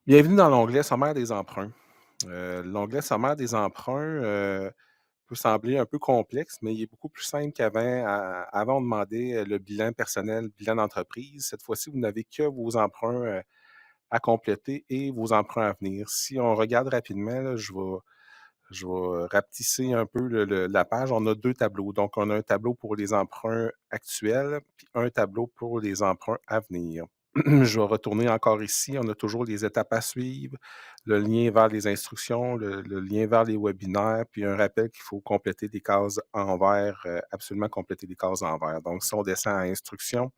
Bienvenue dans l'onglet sommaire des emprunts. L'onglet sommaire des emprunts, peut sembler un peu complexe, mais il est beaucoup plus simple qu'avant. Avant, on demandait, le bilan personnel, le bilan d'entreprise. Cette fois-ci, vous n'avez que vos emprunts, à compléter et vos emprunts à venir. Si on regarde rapidement, là, je vais rapetisser un peu la page. On a 2 tableaux. Donc, on a un tableau pour les emprunts actuels, puis un tableau pour les emprunts à venir. Je vais retourner encore ici. On a toujours les étapes à suivre, le lien vers les instructions, le lien vers les webinaires, puis un rappel qu'il faut compléter des cases en vert, absolument compléter des cases en vert. Donc, si on descend à instruction,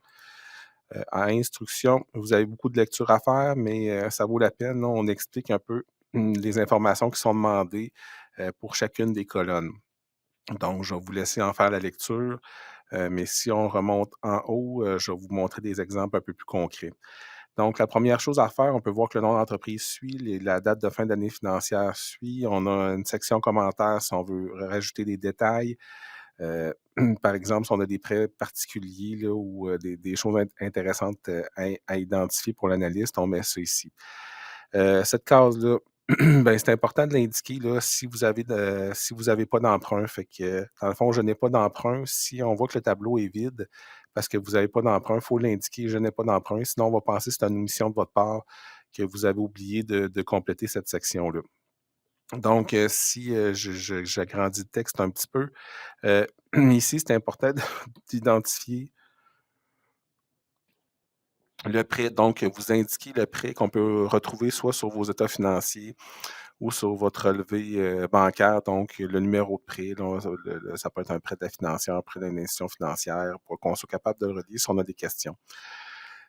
vous avez beaucoup de lectures à faire, mais ça vaut la peine, là. On explique un peu les informations qui sont demandées pour chacune des colonnes. Donc, je vais vous laisser en faire la lecture, mais si on remonte en haut, je vais vous montrer des exemples un peu plus concrets. Donc, la première chose à faire, on peut voir que le nom d'entreprise suit, la date de fin d'année financière suit. On a une section commentaires si on veut rajouter des détails. Euh, Par exemple, si on a des prêts particuliers là, ou des choses intéressantes à identifier pour l'analyste, on met ça ici. Cette case-là, ben, c'est important de l'indiquer là, si vous avez pas d'emprunt. Fait que, dans le fond, je n'ai pas d'emprunt. Si on voit que le tableau est vide parce que vous n'avez pas d'emprunt, il faut l'indiquer, je n'ai pas d'emprunt. Sinon, on va penser que c'est une omission de votre part que vous avez oublié de compléter cette section-là. Donc, si j'agrandis le texte un petit peu, ici, c'est important d'identifier le prêt. Donc, vous indiquez le prêt qu'on peut retrouver soit sur vos états financiers ou sur votre relevé bancaire, donc le numéro de prêt. Là, ça peut être un prêt de la financière, un prêt d'une institution financière, pour qu'on soit capable de le relier si on a des questions.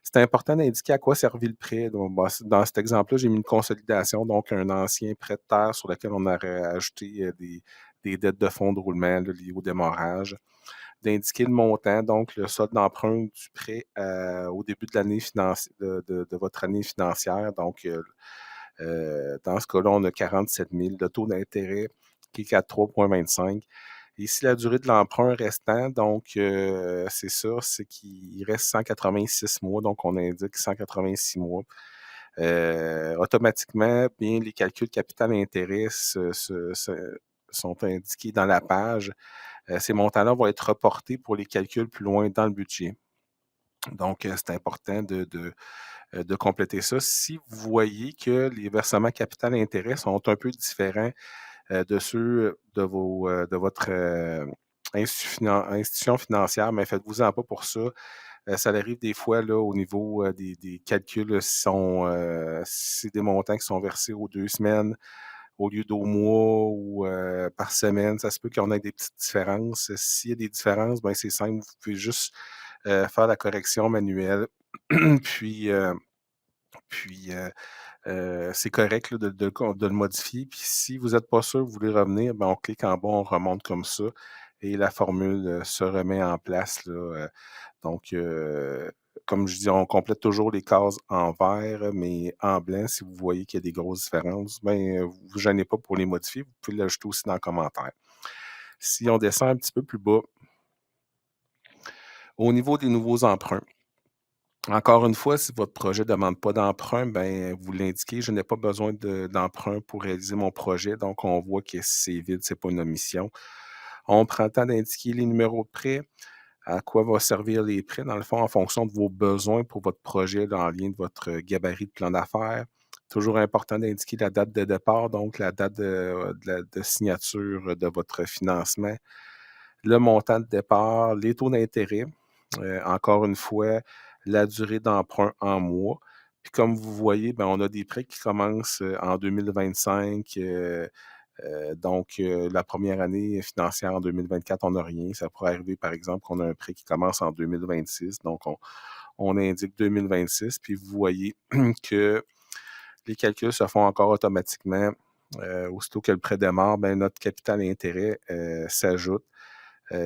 C'est important d'indiquer à quoi servit le prêt. Donc, dans cet exemple-là, j'ai mis une consolidation, donc un ancien prêt de terre sur lequel on aurait ajouté des dettes de fonds de roulement là, liées au démarrage. D'indiquer le montant, donc le solde d'emprunt du prêt au début de l'année financière, de votre année financière. Donc, dans ce cas-là, on a 47 000. Le taux d'intérêt qui est à 3,25. Ici, la durée de l'emprunt restant, donc c'est ça, c'est qu'il reste 186 mois, donc on indique 186 mois. Automatiquement, bien, les calculs capital-intérêt sont indiqués dans la page. Ces montants-là vont être reportés pour les calculs plus loin dans le budget. Donc, c'est important de compléter ça. Si vous voyez que les versements capital-intérêt sont un peu différents de ceux de votre institution financière, mais faites-vous-en pas pour ça. Ça arrive des fois là, au niveau des calculs, si c'est des montants qui sont versés aux 2 semaines au lieu d'au mois ou par semaine. Ça se peut qu'on ait des petites différences. S'il y a des différences, ben, c'est simple, vous pouvez juste faire la correction manuelle. puis, puis c'est correct là, de le modifier. Puis si vous n'êtes pas sûr, vous voulez revenir, ben, on clique en bas, on remonte comme ça et la formule se remet en place. Là, donc, comme je dis, on complète toujours les cases en vert, mais en blanc, si vous voyez qu'il y a des grosses différences, ben, vous ne vous gênez pas pour les modifier. Vous pouvez l'ajouter aussi dans le commentaire. Si on descend un petit peu plus bas, au niveau des nouveaux emprunts, encore une fois, si votre projet ne demande pas d'emprunt, ben, vous l'indiquez, je n'ai pas besoin d'emprunt pour réaliser mon projet. Donc, on voit que c'est vide, ce n'est pas une omission. On prend le temps d'indiquer les numéros de prêt, à quoi vont servir les prêts, dans le fond, en fonction de vos besoins pour votre projet, dans le lien de votre gabarit de plan d'affaires. Toujours important d'indiquer la date de départ, donc la date de signature de votre financement, le montant de départ, les taux d'intérêt, encore une fois, la durée d'emprunt en mois. Puis comme vous voyez, ben, on a des prêts qui commencent en 2025. Donc, la première année financière en 2024, on n'a rien. Ça pourrait arriver, par exemple, qu'on a un prêt qui commence en 2026. Donc, on indique 2026. Puis, vous voyez que les calculs se font encore automatiquement. Aussitôt que le prêt démarre, ben, notre capital et intérêt s'ajoute.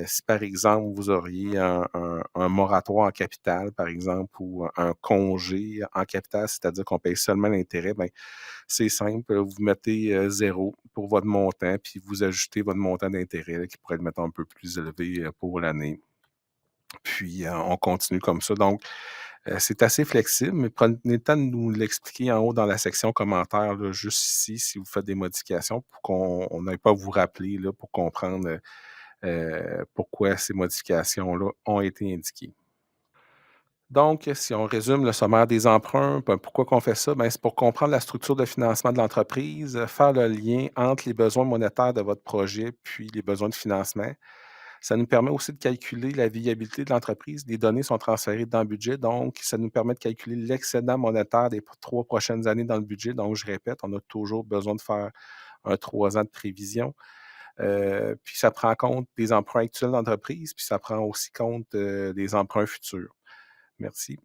Si par exemple, vous auriez un moratoire en capital, par exemple, ou un congé en capital, c'est-à-dire qu'on paye seulement l'intérêt, ben, c'est simple, vous mettez 0 pour votre montant, puis vous ajoutez votre montant d'intérêt qui pourrait être, mettons, un peu plus élevé pour l'année. Puis, on continue comme ça. Donc, C'est assez flexible, mais prenez le temps de nous l'expliquer en haut dans la section commentaires, là, juste ici, si vous faites des modifications pour qu'on n'ait pas à vous rappeler, là, pour comprendre, pourquoi ces modifications-là ont été indiquées. Donc, si on résume le sommaire des emprunts, ben, pourquoi qu'on fait ça? Ben, c'est pour comprendre la structure de financement de l'entreprise, faire le lien entre les besoins monétaires de votre projet puis les besoins de financement. Ça nous permet aussi de calculer la viabilité de l'entreprise. Les données sont transférées dans le budget, donc ça nous permet de calculer l'excédent monétaire des 3 prochaines années dans le budget. Donc, je répète, on a toujours besoin de faire un 3 ans de prévision. Puis ça prend compte des emprunts actuels d'entreprise, puis ça prend aussi compte, des emprunts futurs. Merci.